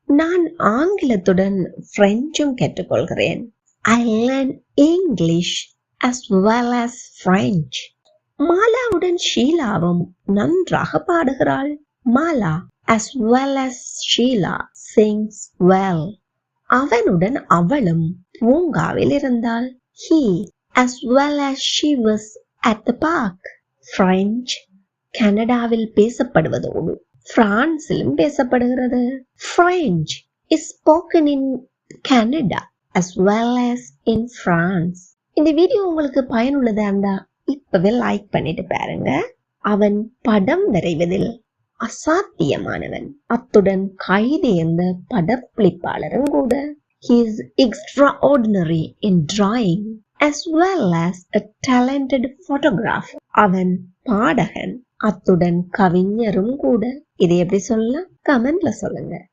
நான் ஆங்கிலத்துடன் பிரெஞ்சும் கற்றுக்கொள்கிறேன். I learn English as well as French. மாலாவுடன் ஷீலாவும் நன்றாக பாடுகிறாள். Mala as well as Sheila sings well. அவனுடன் அவளும் பூங்காவில் இருந்தாள். He as well as she was at the park. French கனடாவில் பேசப்படுவதோடு பிரான்சிலும் பேசப்படுகிறது. French is spoken in Canada as well as in France. இந்த video உங்களுக்கு பயனுள்ளதா இருந்தா இப்பவே லைக் பண்ணிட்டு பாருங்க. அவன் படம் வரைவதில் அசாத்தியமானவன், அத்துடன் கைதேர்ந்த படப்பிடிப்பாளரும் கூட. He is extraordinary in drawing as well as a talented photographer. அவன் பாடகன், அத்துடன் கவிஞரும் கூட. இதை எப்படி சொல்லலாம்? கமெண்ட்ல சொல்லுங்க.